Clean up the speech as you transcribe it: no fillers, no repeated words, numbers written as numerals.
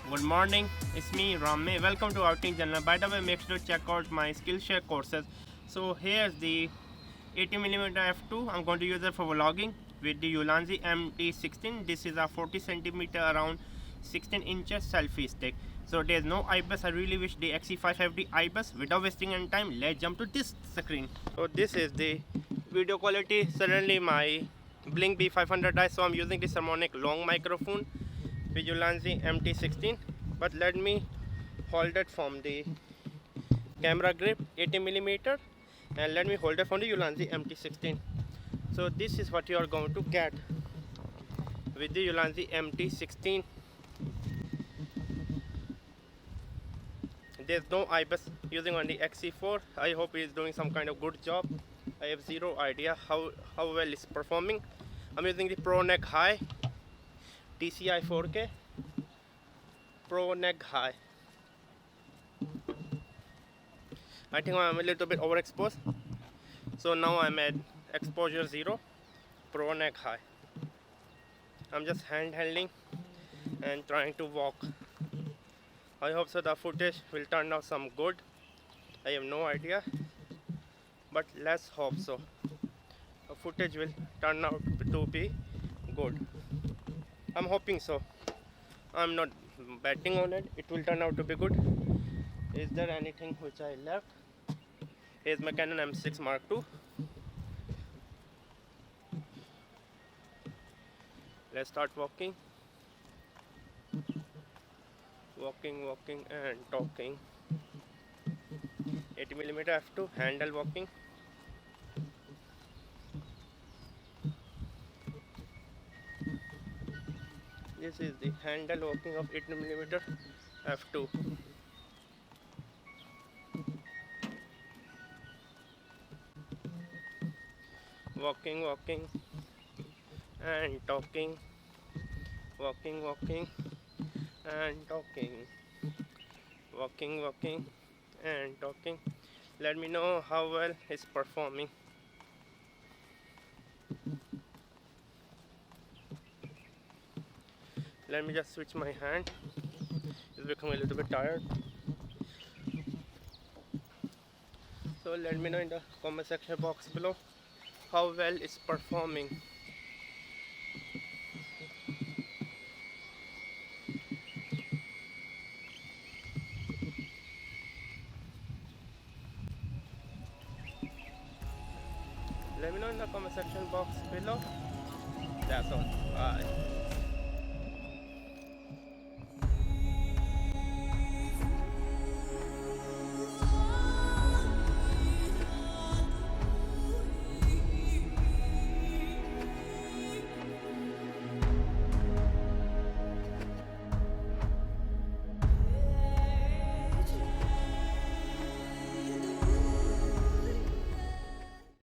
Good morning, it's me Ramme. Welcome to Outing Journal. By the way, make sure to check out my Skillshare courses. So here's the 80mm f2. I'm going to use it for vlogging with the Ulanzi MT-16. This is a 40cm around 16 inches selfie stick. So there's no IBIS. I really wish the X-E4 have the IBIS. Without wasting any time, let's jump to this screen. So this is the video quality. Suddenly my Blink B500 so I'm using the Saramonic long microphone with Ulanzi MT-16, but let me hold it from the camera grip 80mm and let me hold it from the Ulanzi MT-16. So this is what you are going to get with the Ulanzi MT-16. There's no IBIS using on the X-E4. I hope he is doing some kind of good job. I have zero idea how well it's performing. I'm using the Pro Neck High TCI 4K Pro Neck High. I think I'm a little bit overexposed, so now I'm at exposure 0 Pro Neck High. I'm just handholding and trying to walk. I hope so the footage will turn out some good. I have no idea, but let's hope so. The footage will turn out to be good. I'm hoping so. I'm not betting on it. It will turn out to be good. Is there anything which I left? Here's my Canon M6 Mark II. Let's start walking. Walking and talking. 80mm f2 handle walking. This is the handle walking of 80mm f2. Walking and talking. Walking and talking. Walking and talking. Let me know how well it's performing. Let me just switch my hand. It's becoming a little bit tired. So let me know in the comment section box below how well it's performing. Let me know in the comment section box below. That's all. Bye.